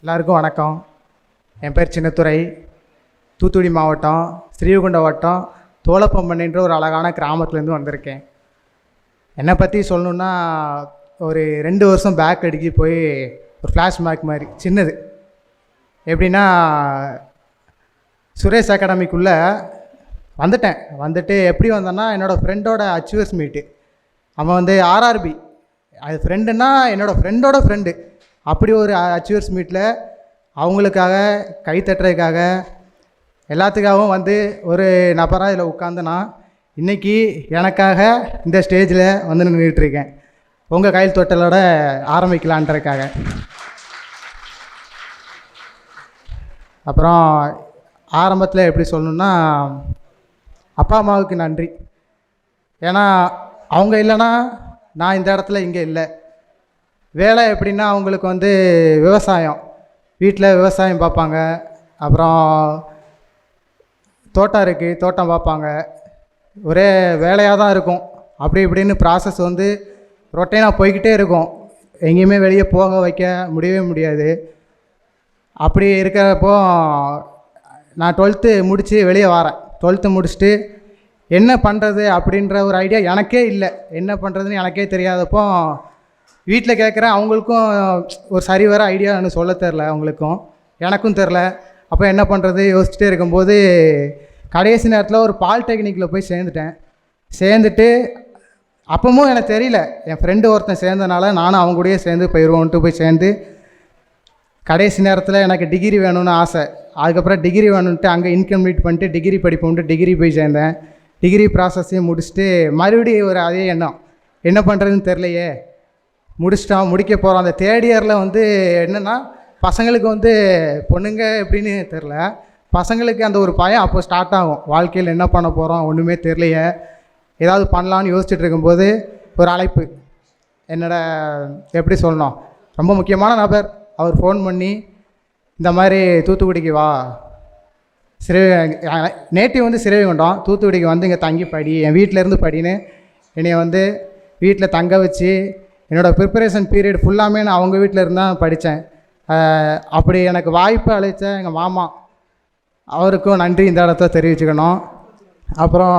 எல்லாருக்கும் வணக்கம். என் பேர் சின்னத்துரை. தூத்துக்குடி மாவட்டம் ஸ்ரீவைகுண்டம் வட்டம் தோலப்பம்பண்ணின்ற ஒரு அழகான கிராமத்துலேருந்து வந்திருக்கேன். என்னை பற்றி சொல்லணுன்னா, ஒரு 2 வருஷம் பேக் அடிக்கி போய் ஒரு ஃப்ளாஷ்பேக் மாதிரி சின்னது. எப்படின்னா, சுரேஷ் அகாடமிக்குள்ளே வந்துட்டு எப்படி வந்தேன்னா, என்னோடய ஃப்ரெண்டோட அச்சீவர்ஸ் மீட்டு. அவன் வந்து ஆர்ஆர்பி, அது ஃப்ரெண்டுன்னா என்னோடய ஃப்ரெண்டோட ஃப்ரெண்டு. அப்படி ஒரு அச்சீவர்ஸ் மீட்டில் அவங்களுக்காக கை தட்டுறதுக்காக எல்லாத்துக்காகவும் வந்து ஒரு நபராக இதில் உட்காந்துனா இன்றைக்கி எனக்காக இந்த ஸ்டேஜில் வந்து நின்றுட்டுருக்கேன். உங்கள் கையில் தொட்டலோட ஆரம்பிக்கலான்றதுக்காக. அப்புறம் ஆரம்பத்தில் எப்படி சொல்லணுன்னா, அப்பா அம்மாவுக்கு நன்றி. ஏன்னா அவங்க இல்லைன்னா நான் இந்த இடத்துல இங்கே இல்லை. வேலை எப்படின்னா, அவங்களுக்கு வந்து விவசாயம், வீட்டில் விவசாயம் பார்ப்பாங்க. அப்புறம் தோட்டம் இருக்குது, தோட்டம் பார்ப்பாங்க. ஒரே வேலையாக தான் இருக்கும். அப்படி இப்படின்னு ப்ராசஸ் வந்து ரொட்டீனாக போய்கிட்டே இருக்கும். எங்கேயுமே வெளியே போக வைக்க முடியவே முடியாது. அப்படி இருக்கிறப்போ நான் 12th முடித்து வெளியே வரேன். 12th முடிச்சுட்டு என்ன பண்ணுறது அப்படின்ற ஒரு ஐடியா எனக்கே இல்லை. என்ன பண்ணுறதுன்னு எனக்கே தெரியாதப்போ வீட்டில் கேட்குறேன். அவங்களுக்கும் ஒரு சரி வர ஐடியா எனக்கு சொல்ல தெரில, அவங்களுக்கும் எனக்கும் தெரில. அப்போ என்ன பண்ணுறது யோசிச்சுட்டே இருக்கும்போது கடைசி நேரத்தில் ஒரு பாலிடெக்னிக்கில் போய் சேர்ந்துட்டு அப்பவும் எனக்கு தெரியல. என் ஃப்ரெண்டு ஒருத்தன் சேர்ந்தனால நானும் அவங்க கூடயே சேர்ந்து போயிடுவோன்ட்டு போய் சேர்ந்து கடைசி நேரத்தில் எனக்கு டிகிரி வேணும்னு ஆசை. அதுக்கப்புறம் டிகிரி வேணும்ன்ட்டு அங்கே இன்கம்ப்ளீட் பண்ணிட்டு டிகிரி படிப்போம்ட்டு டிகிரி போய் சேர்ந்தேன். டிகிரி ப்ராசஸையும் முடிச்சுட்டு மறுபடியும் ஒரு அதே எண்ணம், என்ன பண்ணுறதுன்னு தெரிலையே. முடிக்க போகிறோம். அந்த 3rd இயரில் வந்து என்னென்னா, பசங்களுக்கு வந்து பொண்ணுங்க எப்படின்னு தெரில, பசங்களுக்கு அந்த ஒரு பயம் அப்போ ஸ்டார்ட் ஆகும். வாழ்க்கையில் என்ன பண்ண போகிறோம் ஒன்றுமே தெரிலையே, ஏதாவது பண்ணலான்னு யோசிச்சுட்டு இருக்கும்போது ஒரு அழைப்பு. என்னோட எப்படி சொல்லணும், ரொம்ப முக்கியமான நபர். அவர் ஃபோன் பண்ணி, இந்த மாதிரி தூத்துக்குடிக்கு வா, நேட்டிவ் வந்து ஸ்ரீவைகுண்டம், தூத்துக்குடிக்கு வந்து இங்கே தங்கி படி, என் வீட்டிலேருந்து படின்னு என்னை வந்து வீட்டில் தங்க வச்சு என்னோடய ப்ரிப்பரேஷன் பீரியட் ஃபுல்லாமே நான் அவங்க வீட்டில் இருந்தால் படித்தேன். அப்படி எனக்கு வாய்ப்பு அளித்த எங்கள் மாமா, அவருக்கும் நன்றி இந்த இடத்த தெரிவிச்சுக்கணும். அப்புறம்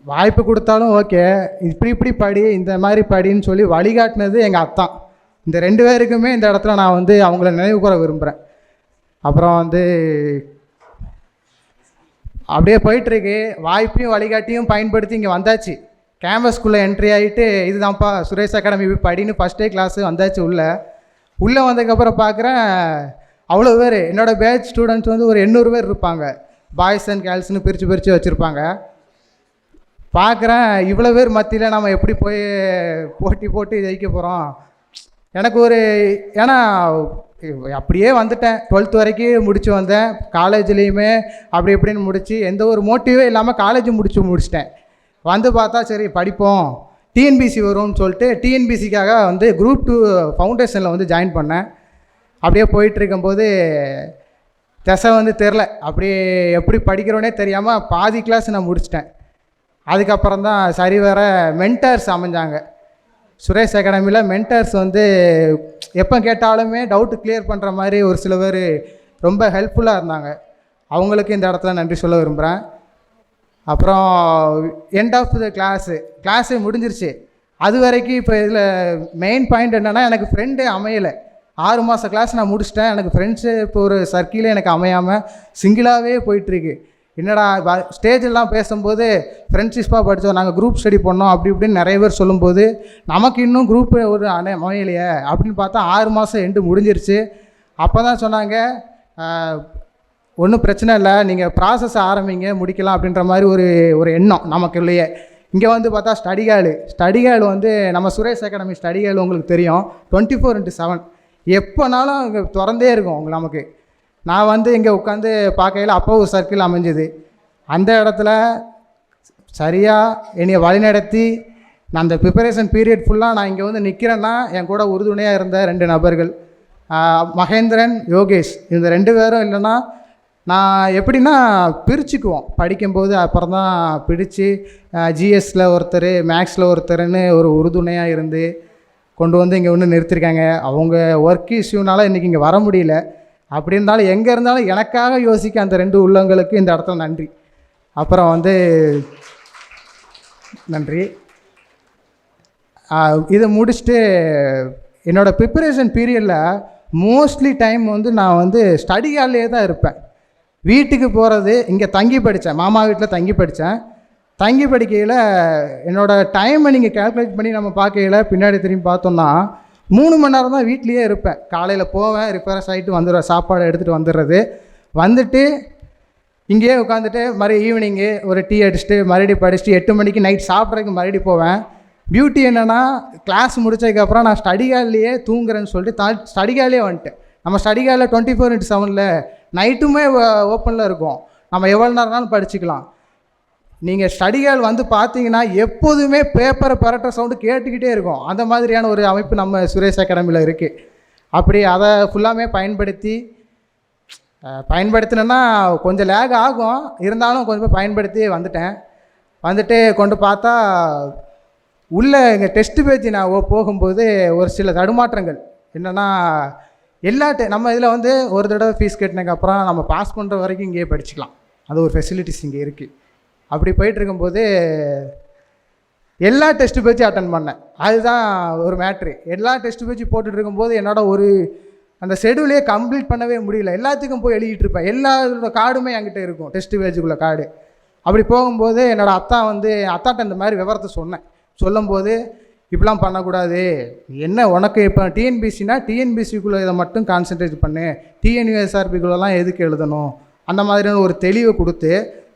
வாய்ப்பு கொடுத்தாலும் ஓகே, இப்படி படி, இந்த மாதிரி படின்னு சொல்லி வழிகாட்டினது எங்கள் அத்தான். இந்த 2 பேருக்குமே இந்த இடத்துல நான் வந்து அவங்கள நினைவு கூற விரும்புகிறேன். அப்புறம் வந்து அப்படியே போயிட்டுருக்கு. வாய்ப்பையும் வழிகாட்டியும் பயன்படுத்தி இங்கே வந்தாச்சு. கேம்பஸ்குள்ளே என்ட்ரி ஆகிட்டு, இதுதான்ப்பா சுரேஷ் அகாடமி படின்னு ஃபஸ்ட்டே கிளாஸு வந்தாச்சு. உள்ளே வந்ததுக்கப்புறம் பார்க்குறேன், அவ்வளோ பேர் என்னோடய பேட்ச் ஸ்டூடெண்ட்ஸ் வந்து ஒரு 800 பேர் இருப்பாங்க. பாய்ஸ் அண்ட் கேர்ள்ஸ்னு பிரித்து வச்சுருப்பாங்க. பார்க்குறேன், இவ்வளோ பேர் மத்தியில் நம்ம எப்படி போய் போட்டு ஜெயிக்க போகிறோம். எனக்கு ஒரு, ஏன்னா அப்படியே வந்துட்டேன். 12th வரைக்கும் முடித்து வந்தேன். காலேஜ்லேயுமே அப்படி இப்படின்னு முடித்து எந்த ஒரு மோட்டிவே இல்லாமல் காலேஜ் முடிச்சிட்டேன். வந்து பார்த்தா சரி படிப்போம், டிஎன்பிசி வரும்னு சொல்லிட்டு டிஎன்பிசிக்காக வந்து குரூப் 2 ஃபவுண்டேஷனில் வந்து ஜாயின் பண்ணேன். அப்படியே போயிட்டுருக்கும்போது திசை வந்து தெரில, அப்படியே எப்படி படிக்கிறோன்னே தெரியாமல் பாதி கிளாஸ் நான் முடிச்சிட்டேன். அதுக்கப்புறம் தான் சரி வர மென்டர்ஸ் அமைஞ்சாங்க. சுரேஷ் அகாடமியில் மென்டர்ஸ் வந்து எப்போ கேட்டாலுமே டவுட்டு கிளியர் பண்ணுற மாதிரி ஒரு சில பேர் ரொம்ப ஹெல்ப்ஃபுல்லாக இருந்தாங்க. அவங்களுக்கு இந்த இடத்துல நன்றி சொல்ல விரும்புகிறேன். அப்புறம் எண்ட் ஆஃப் த கிளாஸு முடிஞ்சிருச்சு. அது வரைக்கும் இப்போ இதில் மெயின் பாயிண்ட் என்னென்னா, எனக்கு ஃப்ரெண்டே அமையலை. 6 மாத கிளாஸ் நான் முடிச்சிட்டேன். எனக்கு ஃப்ரெண்ட்ஸு இப்போ ஒரு சர்க்கிளே எனக்கு அமையாமல் சிங்கிளாகவே போயிட்டுருக்கு. என்னடா ஸ்டேஜெல்லாம் பேசும்போது ஃப்ரெண்ட்ஷிப்பாக படித்தோம், நாங்கள் குரூப் ஸ்டடி பண்ணோம், அப்படி இப்படின்னு நிறைய பேர் சொல்லும்போது நமக்கு இன்னும் குரூப்பு ஒரு அமையலையே அப்படின்னு பார்த்தா 6 மாதம் எண்டு முடிஞ்சிருச்சு. அப்போ தான் சொன்னாங்க, ஒன்றும் பிரச்சனை இல்லை, நீங்கள் ப்ராசஸ் ஆரம்பிங்க, முடிக்கலாம் அப்படின்ற மாதிரி ஒரு எண்ணம் நமக்குள்ளேயே. இங்கே வந்து பார்த்தா ஸ்டடி கேர்ள் வந்து நம்ம சுரேஷ் அகாடமி ஸ்டடி கேர்ள் உங்களுக்கு தெரியும், 24/7 எப்போனாலும் இங்கே திறந்தே இருக்கும் நமக்கு. நான் வந்து இங்கே உட்காந்து பார்க்கையில் அப்போ ஒரு சர்க்கிள் அமைஞ்சுது. அந்த இடத்துல சரியாக என்னை வழிநடத்தி நான் அந்த ப்ரிப்பரேஷன் பீரியட் ஃபுல்லாக நான் இங்கே வந்து நிற்கிறேன்னா, என் கூட உறுதுணையாக இருந்த 2 நபர்கள், மகேந்திரன், யோகேஷ். இந்த 2 பேரும் இல்லைன்னா நான் எப்படின்னா பிரிச்சுக்குவோம் படிக்கும்போது. அப்புறம் தான் பிடிச்சி ஜிஎஸ்சில் ஒருத்தர், மேக்ஸில் ஒருத்தர்னு ஒரு உறுதுணையாக இருந்து கொண்டு வந்து இங்கே ஒன்று நிறுத்திருக்காங்க. அவங்க ஒர்க் இஷ்யூனால இன்றைக்கி இங்கே வர முடியல. அப்படி இருந்தாலும் எங்கே இருந்தாலும் எனக்காக யோசிக்க அந்த 2 உள்ளங்களுக்கு இந்த இடத்துல நன்றி. அப்புறம் வந்து நன்றி. இதை முடிச்சுட்டு என்னோடய ப்ரிப்பரேஷன் பீரியடில் மோஸ்ட்லி டைம் வந்து நான் வந்து ஸ்டடி ஹால்லேயே தான் இருப்பேன். வீட்டுக்கு போகிறது, இங்கே தங்கி படித்தேன், மாமா வீட்டில் தங்கி படித்தேன். தங்கி படிக்கையில் என்னோடய டைமை நீங்கள் கேல்குலேட் பண்ணி நம்ம பார்க்கையில் பின்னாடி திரும்பி பார்த்தோம்னா 3 மணி நேரம் தான் வீட்லேயே இருப்பேன். காலையில் போவேன், ரிப்பேரஸ் ஆகிட்டு வந்துடுவேன், சாப்பாடு எடுத்துகிட்டு வந்துடுறது, வந்துட்டு இங்கேயே உட்காந்துட்டு மறுபடியும் ஈவினிங்கு ஒரு டீ அடிச்சுட்டு மறுபடியும் படிச்சுட்டு 8 மணிக்கு நைட் சாப்பிட்றதுக்கு மறுபடியும் போவேன். பியூட்டி என்னென்னா கிளாஸ் முடித்ததுக்கப்புறம் நான் ஸ்டடி ஹால்லையே தூங்குறேன்னு சொல்லிட்டு ஸ்டடி ஹாலே வந்துட்டேன். நம்ம ஸ்டடி ஹாலில் 24/7 நைட்டுமே ஓப்பனில் இருக்கும், நம்ம எவ்வளோ நேரம்னாலும் படிச்சுக்கலாம். நீங்கள் ஸ்டடி ஹால் வந்து பார்த்தீங்கன்னா எப்போதுமே பேப்பரை பரட்டுற சவுண்டு கேட்டுக்கிட்டே இருக்கும். அந்த மாதிரியான ஒரு அமைப்பு நம்ம சுரேஷ் அகாடமியில் இருக்குது. அப்படி அதை ஃபுல்லாமே பயன்படுத்தினேன்னா கொஞ்சம் லேக் ஆகும், இருந்தாலும் கொஞ்சம் பயன்படுத்தி வந்துட்டு கொண்டு பார்த்தா உள்ளே எங்கள் டெஸ்ட்டு பேஜ் நான் போகும்போது ஒரு சில தடுமாற்றங்கள் என்னென்னா நம்ம இதில் வந்து ஒரு தடவை ஃபீஸ் கட்டினதுக்கப்புறம் நம்ம பாஸ் பண்ணுற வரைக்கும் இங்கேயே படிச்சுக்கலாம், அது ஒரு ஃபெசிலிட்டிஸ் இங்கே இருக்குது. அப்படி போயிட்டுருக்கும்போது எல்லா டெஸ்ட்டு பேஜும் அட்டன் பண்ணேன். அதுதான் ஒரு மேட்ரு. எல்லா டெஸ்ட்டு பேஜும் போட்டுட்டு இருக்கும்போது என்னோட அந்த ஷெடியூலே கம்ப்ளீட் பண்ணவே முடியல. எல்லாத்துக்கும் போய் எழுதிட்டு இருப்பேன், எல்லாரோட கார்டுமே என்கிட்ட இருக்கும், டெஸ்ட்டு பேஜுக்குள்ளே கார்டு. அப்படி போகும்போது என்னோடய அத்தாட்ட இந்த மாதிரி விவரத்தை சொல்லும்போது இப்படிலாம் பண்ணக்கூடாது, என்ன உனக்கு இப்போ டிஎன்பிசிக்குள்ளே இதை மட்டும் கான்சன்ட்ரேட் பண்ணு, டிஎன்யூஎஸ்ஆர்பிக்குள்ளெல்லாம் எதுக்கு எழுதணும், அந்த மாதிரியான ஒரு தெளிவை கொடுத்து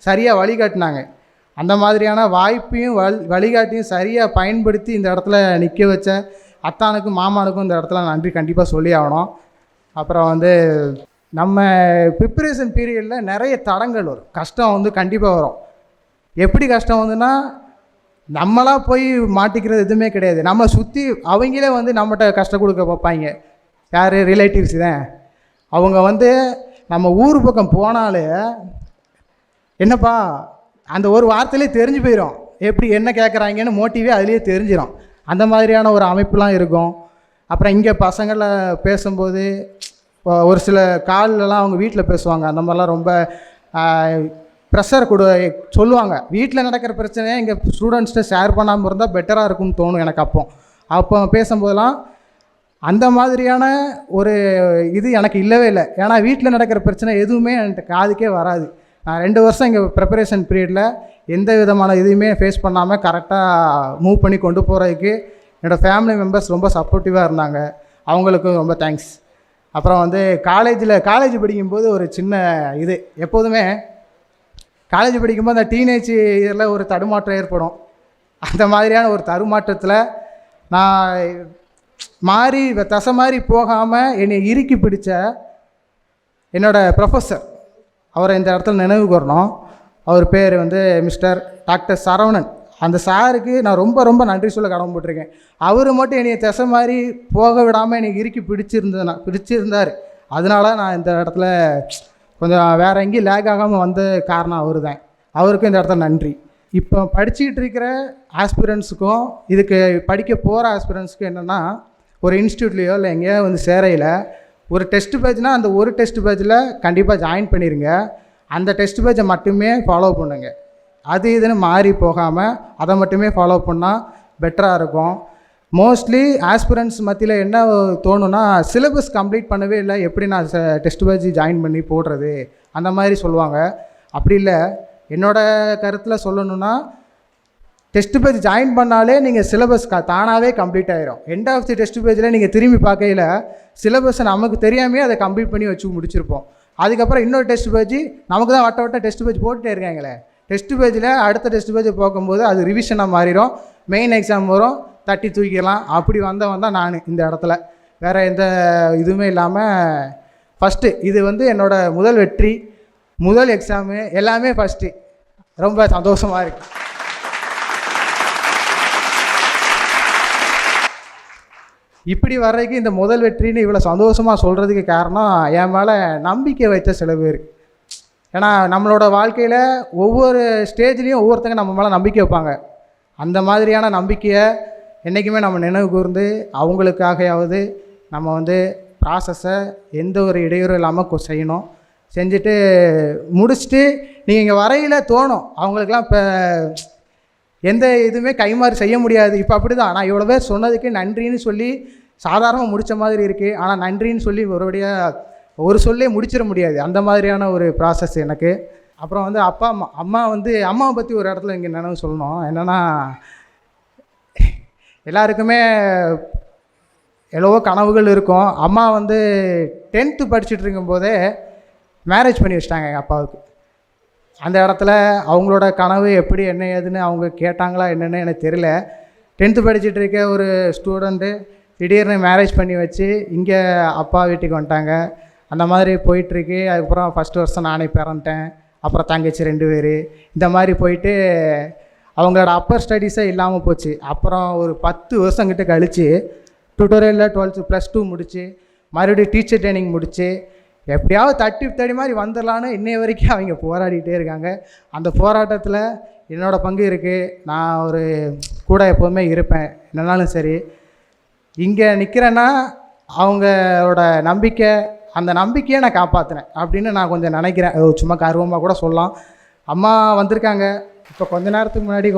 சரியாக வழிகாட்டினாங்க. அந்த மாதிரியான வாய்ப்பையும் வழிகாட்டியும் சரியாக பயன்படுத்தி இந்த இடத்துல நிற்க வச்ச அத்தானுக்கும் மாமானுக்கும் இந்த இடத்துல நன்றி கண்டிப்பாக சொல்லி ஆகணும். அப்புறம் வந்து நம்ம ப்ரிப்பரேஷன் பீரியடில் நிறைய தடங்கள் வரும், கஷ்டம் வந்து கண்டிப்பாக வரும். எப்படி கஷ்டம் வந்துன்னா நம்மளாக போய் மாட்டிக்கிறது எதுவுமே கிடையாது, நம்ம சுற்றி அவங்களே வந்து நம்மகிட்ட கஷ்டம் கொடுக்க பார்ப்பாங்க. யார்? ரிலேட்டிவ்ஸ் தான். அவங்க வந்து நம்ம ஊர் பக்கம் போனாலே என்னப்பா அந்த ஒரு வார்த்தையிலே தெரிஞ்சு போயிடும், எப்படி என்ன கேட்குறாங்கன்னு மோட்டிவே அதுலேயே தெரிஞ்சிடும். அந்த மாதிரியான ஒரு அமைப்புலாம் இருக்கும். அப்புறம் இங்கே பசங்களை பேசும்போது ஒரு சில கால்லலாம் அவங்க வீட்டில் பேசுவாங்க, அந்த மாதிரிலாம் ரொம்ப ப்ரெஷர் சொல்லுவாங்க. வீட்டில் நடக்கிற பிரச்சனையை இங்கே ஸ்டூடெண்ட்ஸ்கிட்ட ஷேர் பண்ணாமல் இருந்தால் பெட்டராக இருக்கும்னு தோணும் எனக்கு. அப்போ பேசும்போதெல்லாம் அந்த மாதிரியான ஒரு இது எனக்கு இல்லவே இல்லை. ஏன்னா வீட்டில் நடக்கிற பிரச்சனை எதுவுமே என்கிட்ட காதுக்கே வராது. நான் 2 வருஷம் இங்கே ப்ரிப்பரேஷன் பீரியடில் எந்த விதமான இதுவுமே ஃபேஸ் பண்ணாமல் கரெக்டாக மூவ் பண்ணி கொண்டு போகிறதுக்கு என்னோடய ஃபேமிலி மெம்பர்ஸ் ரொம்ப சப்போர்ட்டிவாக இருந்தாங்க, அவங்களுக்கும் ரொம்ப தேங்க்ஸ். அப்புறம் வந்து காலேஜ் படிக்கும்போது ஒரு சின்ன இது, எப்போதுமே காலேஜ் படிக்கும்போது அந்த டீனேஜ் இயரில் ஒரு தடுமாற்றம் ஏற்படும். அந்த மாதிரியான ஒரு தடுமாற்றத்தில் நான் தசை மாதிரி போகாமல் என்னை இறுக்கி பிடிச்ச என்னோடய ப்ரொஃபஸர், அவரை இந்த இடத்துல நினைவு கூறணும். அவர் பேர் வந்து டாக்டர் சரவணன். அந்த சாருக்கு நான் ரொம்ப ரொம்ப நன்றி சொல்ல கடமைப்பட்டிருக்கேன். அவர் மட்டும் என்னை தசை மாதிரி போக விடாமல் எனக்கு இறுக்கி பிடிச்சிருந்தார். அதனால நான் இந்த இடத்துல கொஞ்சம் வேறு எங்கேயும் லேக் ஆகாமல் வந்த காரணம் அவர் தான். அவருக்கும் இந்த இடத்துல நன்றி. இப்போ படிச்சுக்கிட்டு இருக்கிற ஆஸ்பிரண்ட்ஸுக்கும் இதுக்கு படிக்க போகிற ஆஸ்பிரண்ட்ஸுக்கும் என்னென்னா, ஒரு இன்ஸ்டியூட்லேயோ இல்லை எங்கேயோ வந்து சேரையில் ஒரு டெஸ்ட் பேஜ்னால் அந்த ஒரு டெஸ்ட் பேஜில் கண்டிப்பாக ஜாயின் பண்ணிடுங்க. அந்த டெஸ்ட் பேஜை மட்டுமே ஃபாலோ பண்ணுங்கள். அது இதுன்னு மாறி போகாமல் அதை மட்டுமே ஃபாலோ பண்ணால் பெட்டராக இருக்கும். மோஸ்ட்லி ஆஸ்பிரண்ட்ஸ் மத்தியில் என்ன தோணுன்னா, சிலபஸ் கம்ப்ளீட் பண்ணவே இல்லை, எப்படி நான் டெஸ்ட் பேஜ் ஜாயின் பண்ணி போடுறது அந்த மாதிரி சொல்லுவாங்க. அப்படி இல்லை, என்னோடய கருத்தில் சொல்லணுன்னா, டெஸ்ட் பேஜ் ஜாயின் பண்ணாலே நீங்கள் சிலபஸ் தானாகவே கம்ப்ளீட் ஆகிரும். எண்ட் ஆஃப் தி டெஸ்ட் பேஜில் நீங்கள் திரும்பி பார்க்கையில் சிலபஸை நமக்கு தெரியாமே அதை கம்ப்ளீட் பண்ணி வச்சு முடிச்சிருப்போம். அதுக்கப்புறம் இன்னொரு டெஸ்ட் பேஜ் நமக்கு தான் வட்ட டெஸ்ட் பேஜ் போட்டுகிட்டே இருக்காங்களே, டெஸ்ட் பேஜில் அடுத்த டெஸ்ட் பேஜ் போகும்போது அது ரிவிஷனாக மாறிடும், மெயின் எக்ஸாம் வரும், தட்டி தூக்கிடலாம். அப்படி வந்தவன் தான் நான் இந்த இடத்துல. வேறு எந்த இதுவுமே இல்லாமல் ஃபஸ்ட்டு இது வந்து என்னோடய முதல் வெற்றி, முதல் எக்ஸாமு, எல்லாமே ஃபஸ்ட்டு. ரொம்ப சந்தோஷமாக இருக்குது. இப்படி வர்றதுக்கு இந்த முதல் வெற்றின்னு இவ்வளோ சந்தோஷமாக சொல்கிறதுக்கு காரணம் என் மேலே நம்பிக்கை வைத்த சில பேர். ஏன்னா நம்மளோட வாழ்க்கையில் ஒவ்வொரு ஸ்டேஜ்லேயும் ஒவ்வொருத்தங்க நம்ம மேலே நம்பிக்கை வைப்பாங்க. அந்த மாதிரியான நம்பிக்கையை என்றைக்குமே நம்ம நினைவு கூர்ந்து அவங்களுக்காகயாவது நம்ம வந்து ப்ராசஸை எந்த ஒரு இடையூறும் இல்லாமல் செய்யணும். செஞ்சுட்டு முடிச்சுட்டு நீங்கள் இங்கே வரையில் தோணும் அவங்களுக்கெல்லாம் இப்போ எந்த இதுவுமே கைமாறு செய்ய முடியாது. இப்போ அப்படி தான் நான் இவ்வளோ பேர் சொன்னதுக்கு நன்றின்னு சொல்லி சாதாரணமாக முடித்த மாதிரி இருக்குது. ஆனால் நன்றின்னு சொல்லி ஒருபடியாக ஒரு சொல்லே முடிச்சிட முடியாது. அந்த மாதிரியான ஒரு ப்ராசஸ் எனக்கு. அப்புறம் வந்து அம்மாவை பற்றி ஒரு இடத்துல இங்கே நினைவு சொல்லணும். என்னென்னா எல்லாருக்குமே எவ்வளவோ கனவுகள் இருக்கும். அம்மா வந்து 10th படிச்சுட்டு இருக்கும்போதே மேரேஜ் பண்ணி வச்சிட்டாங்க எங்கள் அப்பாவுக்கு. அந்த இடத்துல அவங்களோட கனவு எப்படி என்ன ஏதுன்னு அவங்க கேட்டாங்களா என்னென்னு எனக்கு தெரியல. 10th படிச்சுட்டு இருக்க ஒரு ஸ்டூடெண்ட்டு திடீர்னு மேரேஜ் பண்ணி வச்சு இங்கே அப்பா வீட்டுக்கு வந்துட்டாங்க. அந்த மாதிரி போயிட்டுருக்கு. அதுக்கப்புறம் ஃபஸ்ட்டு வருஷம் நானே பிறந்துட்டேன். அப்புறம் தங்கச்சி 2 பேர். இந்த மாதிரி போயிட்டு அவங்களோட அப்பர் ஸ்டடீஸே இல்லாமல் போச்சு. அப்புறம் ஒரு 10 வருஷங்கிட்ட கழித்து டுட்டோரியலில் 12th +2 முடித்து மறுபடியும் டீச்சர் ட்ரைனிங் முடித்து எப்படியாவது தடி மாதிரி வந்துடலான்னு இன்னைய வரைக்கும் அவங்க போராடிட்டே இருக்காங்க. அந்த போராட்டத்தில் என்னோடய பங்கு இருக்குது. நான் ஒரு கூட எப்போதுமே இருப்பேன். என்னன்னாலும் சரி, இங்கே நிற்கிறேன்னா அவங்களோட நம்பிக்கை, அந்த நம்பிக்கையை நான் காப்பாற்றினேன் அப்படின்னு நான் கொஞ்சம் நினைக்கிறேன். சும்மா கர்வமாக கூட சொல்லலாம். அம்மா வந்திருக்காங்க. இப்போ கொஞ்ச நேரத்துக்கு முன்னாடி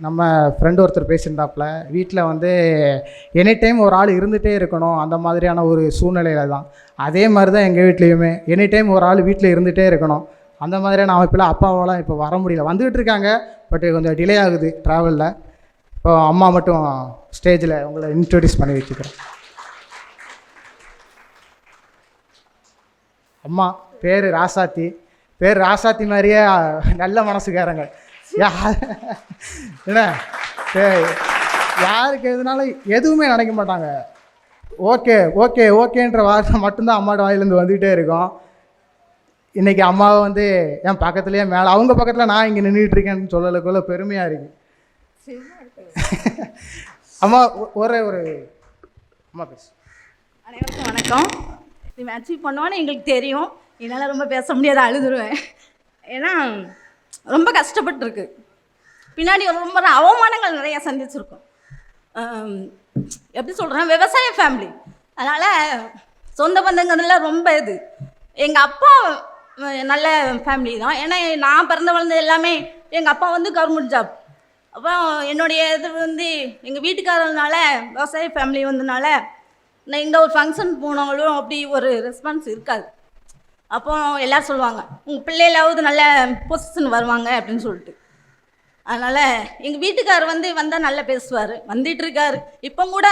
நம்ம ஃப்ரெண்டு ஒருத்தர் பேசியிருந்தாப்புல, வீட்டில் வந்து எனி டைம் ஒரு ஆள் இருந்துகிட்டே இருக்கணும், அந்த மாதிரியான ஒரு சூழ்நிலையில் தான். அதே மாதிரி தான் எங்கள் வீட்லேயுமே எனி டைம் ஒரு ஆள் வீட்டில் இருந்துகிட்டே இருக்கணும். அந்த மாதிரியான அமைப்பில் அப்பாவால் இப்போ வர முடியல. வந்துக்கிட்டு இருக்காங்க, பட் கொஞ்சம் டிலே ஆகுது ட்ராவலில். இப்போ அம்மா மட்டும் ஸ்டேஜில் உங்களை இன்ட்ரடியூஸ் பண்ணி வச்சுக்கிறேன். அம்மா பேர் ராசாத்தி. பேர் ராசாத்தி மாதிரியே நல்ல மனசுக்காரங்க. என்ன யாருக்கு எதுனாலும் எதுவுமே நினைக்க மாட்டாங்க. ஓகேன்ற வார்த்தை மட்டும்தான் அம்மாவோட வாயிலேருந்து வந்துக்கிட்டே இருக்கும். இன்றைக்கி அம்மாவை வந்து என் பக்கத்துலேயே மேலே அவங்க பக்கத்தில் நான் இங்கே நின்றுட்டுருக்கேன்னு சொல்லலுக்குள்ள பெருமையாக இருக்குது. அம்மா ஒரு அம்மா பேசு. அனைவருக்கும் வணக்கம். இது அச்சீவ் பண்ணுவான்னு எங்களுக்கு தெரியும். என்னால் ரொம்ப பேச முடியாது, அழுதுருவேன். ஏன்னா ரொம்ப கஷ்டப்பட்டுருக்கு. பின்னாடி ரொம்ப அவமானங்கள் நிறையா சந்திச்சிருக்கோம். எப்படி சொல்கிறேன், விவசாய ஃபேமிலி. அதனால் சொந்த பந்தங்கள்லாம் ரொம்ப எங்கள் அப்பா நல்ல ஃபேமிலி தான். ஏன்னா நான் பிறந்த வளர்ந்தது எல்லாமே எங்கள் அப்பா வந்து கவர்மெண்ட் ஜாப். அப்போ என்னுடைய இது வந்து எங்கள் வீட்டுக்காரனால விவசாய ஃபேமிலி வந்ததுனால நான் எங்கே ஒரு ஃபங்க்ஷன் போனாலும் அப்படி ஒரு ரெஸ்பான்ஸ் இருக்காது. அப்போ எல்லோரும் சொல்லுவாங்க, உங்கள் பிள்ளைகளாவது நல்ல பொசிஷன் வருவாங்க அப்படின்னு சொல்லிட்டு. அதனால் எங்கள் வீட்டுக்காரர் வந்தால் நல்லா பேசுவார், வந்துட்டுருக்காரு. இப்போ கூட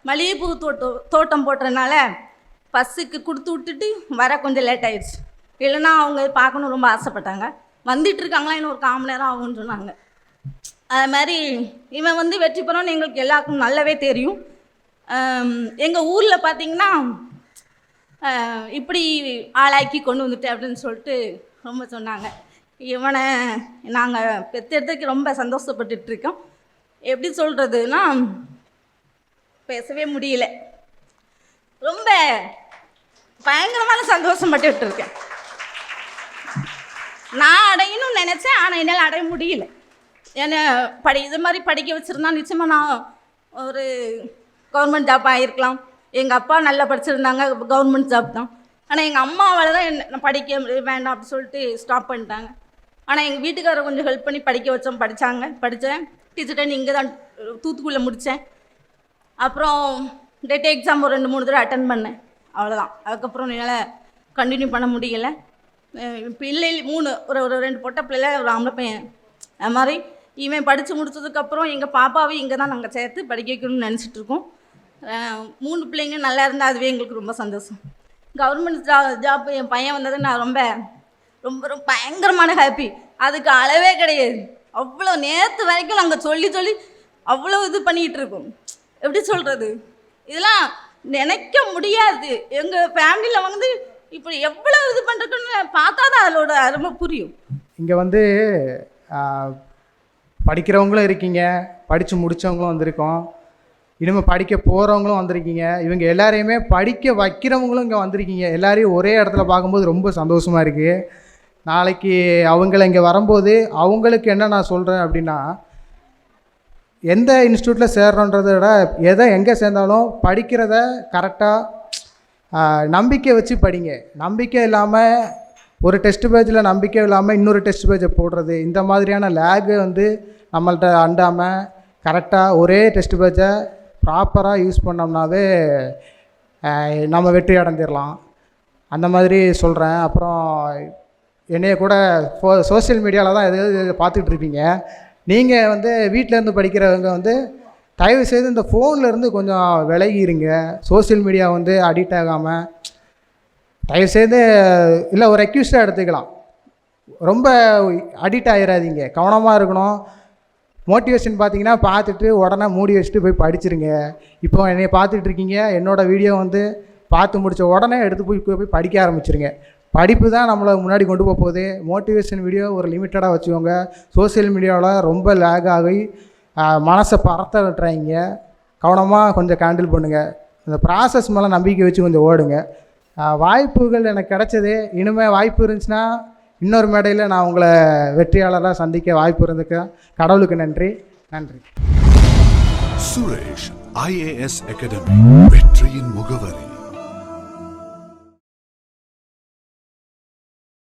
மல்லிகைப்பூ தோட்டம் போட்டதுனால பஸ்ஸுக்கு கொடுத்து விட்டுட்டு வர கொஞ்சம் லேட் ஆகிடுச்சு. இல்லைன்னா அவங்க பார்க்கணும் ரொம்ப ஆசைப்பட்டாங்க. வந்துட்டுருக்காங்களா, இன்னும் ஒரு 1/4 மணி நேரம் ஆகும்னு சொன்னாங்க. அது மாதிரி இவன் வெற்றி பெறணும்னு எங்களுக்கு எல்லாருக்கும் நல்லாவே தெரியும். எங்கள் ஊரில் பார்த்திங்கன்னா இப்படி ஆளாக்கி கொண்டு வந்துட்டேன் அப்படின்னு சொல்லிட்டு ரொம்ப சொன்னாங்க. இவனை நாங்கள் பெற்றெடுத்துக்கு ரொம்ப சந்தோஷப்பட்டுட்ருக்கோம். எப்படி சொல்கிறதுனா பேசவே முடியல. ரொம்ப பயங்கரமான சந்தோஷப்பட்டுருக்கேன். நான் அடையணும்னு நினச்சேன், ஆனால் என்னால் அடைய முடியல. என்னை இது மாதிரி படிக்க வச்சுருந்தா நிச்சயமாக நான் ஒரு கவர்மெண்ட் ஜாப் ஆகிருக்கலாம். எங்கள் அப்பா நல்லா படிச்சிருந்தாங்க, கவர்மெண்ட் ஜாப் தான். ஆனால் எங்கள் அம்மாவால் தான் என்ன படிக்க வேண்டாம் அப்படி சொல்லிட்டு ஸ்டாப் பண்ணிட்டாங்க. ஆனால் எங்கள் வீட்டுக்காரர் கொஞ்சம் ஹெல்ப் பண்ணி படிக்க வச்சோம். படித்தேன். டீச்சர் ட்ரைனிங் இங்கே தான் தூத்துக்குடியில் முடித்தேன். அப்புறம் டெட் எக்ஸாம் ஒரு 2-3 தடவை அட்டன் பண்ணேன். அவ்வளோதான். அதுக்கப்புறம் என்னால் கண்டினியூ பண்ண முடியலை. பிள்ளை 3 ஒரு 2 பொட்டை பிள்ளைல ஒரு ஆம்பளை பையன். அது மாதிரி இவன் படித்து முடிச்சதுக்கப்புறம் எங்கள் பாப்பாவையும் இங்கே தான் நாங்கள் சேர்த்து படிக்க வைக்கணும்னு நினச்சிட்ருக்கோம். 3 பிள்ளைங்க நல்லா இருந்தால் அதுவே எங்களுக்கு ரொம்ப சந்தோஷம். கவர்மெண்ட் ஜாப் என் பையன் வந்தது நான் ரொம்ப ரொம்ப ரொம்ப பயங்கரமான ஹாப்பி. அதுக்கு அளவே கிடையாது. அவ்வளோ நேற்று வரைக்கும் நாங்கள் சொல்லி அவ்வளோ இது பண்ணிகிட்ருக்கோம். எப்படி சொல்கிறது, இதெல்லாம் நினைக்க முடியாது. எங்கள் ஃபேமிலியில் இப்படி எவ்வளோ இது பண்ணுறதுன்னு பார்த்தா தான் அதோட அருமை புரியும். இங்கே படிக்கிறவங்களும் இருக்கீங்க, படித்து முடித்தவங்களும் வந்திருக்கோம், இனிமேல் படிக்க போகிறவங்களும் வந்திருக்கீங்க. இவங்க எல்லாரையுமே படிக்க வைக்கிறவங்களும் இங்கே வந்திருக்கீங்க. எல்லாரையும் ஒரே இடத்துல பார்க்கும்போது ரொம்ப சந்தோஷமாக இருக்குது. நாளைக்கு அவங்கள இங்கே வரும்போது அவங்களுக்கு என்ன நான் சொல்கிறேன் அப்படின்னா, எந்த இன்ஸ்டியூட்டில் சேர்றோன்றதை விட எங்கே சேர்ந்தாலும் படிக்கிறத கரெக்டாக நம்பிக்கை வச்சு படிங்க. நம்பிக்கை இல்லாமல் ஒரு டெஸ்ட் பேஜில் நம்பிக்கை இல்லாமல் இன்னொரு டெஸ்ட் பேஜை போடுறது, இந்த மாதிரியான லேகு வந்து நம்மள்கிட்ட அண்டாமல் கரெக்டாக ஒரே டெஸ்ட் பேஜை ப்ராப்பராக யூஸ் பண்ணோம்னாவே நம்ம வெற்றி அடைஞ்சிடலாம். அந்த மாதிரி சொல்கிறேன். அப்புறம் என்னைய கூட சோஷியல் மீடியாவில் தான் எது பார்த்துக்கிட்டு இருப்பீங்க. நீங்கள் வந்து வீட்டிலேருந்து படிக்கிறவங்க வந்து தயவுசெய்து இந்த ஃபோன்லேருந்து கொஞ்சம் விலகிருங்க. சோஷியல் மீடியா வந்து அடிக்ட் ஆகாமல் தயவுசெய்து இல்லை ஒரு ரெக்யூஸ்டாக எடுத்துக்கலாம். ரொம்ப அடிக்ட் ஆகிடாதீங்க, கவனமாக இருக்கணும். மோட்டிவேஷன் பார்த்தீங்கன்னா பார்த்துட்டு உடனே மூடி வச்சுட்டு போய் படிச்சிருங்க. இப்போ என்னை பார்த்துட்டு இருக்கீங்க, என்னோடய வீடியோ வந்து பார்த்து முடித்த உடனே எடுத்து போய் படிக்க ஆரம்பிச்சிருங்க. படிப்பு தான் நம்மளை முன்னாடி கொண்டு போக போகுது. மோட்டிவேஷன் வீடியோ ஒரு லிமிட்டடாக வச்சுக்கோங்க. சோஷியல் மீடியாவில் ரொம்ப லேக் ஆகி மனசை பறத்த விட்டுறாங்க. கவனமாக கொஞ்சம் ஹேண்டில் பண்ணுங்கள். இந்த ப்ராசஸ் மேலே நம்பிக்கை வச்சு கொஞ்சம் ஓடுங்க. வாய்ப்புகள் எனக்கு கிடைச்சது. இனிமேல் வாய்ப்பு இருந்துச்சுன்னா இன்னொரு மேடையில் நான் உங்களை வெற்றியாளராக சந்திக்க வாய்ப்பு இருந்துக்க கடவுளுக்கு நன்றி. சுரேஷ் IAS அகாடமி, வெற்றியின் முகவரி.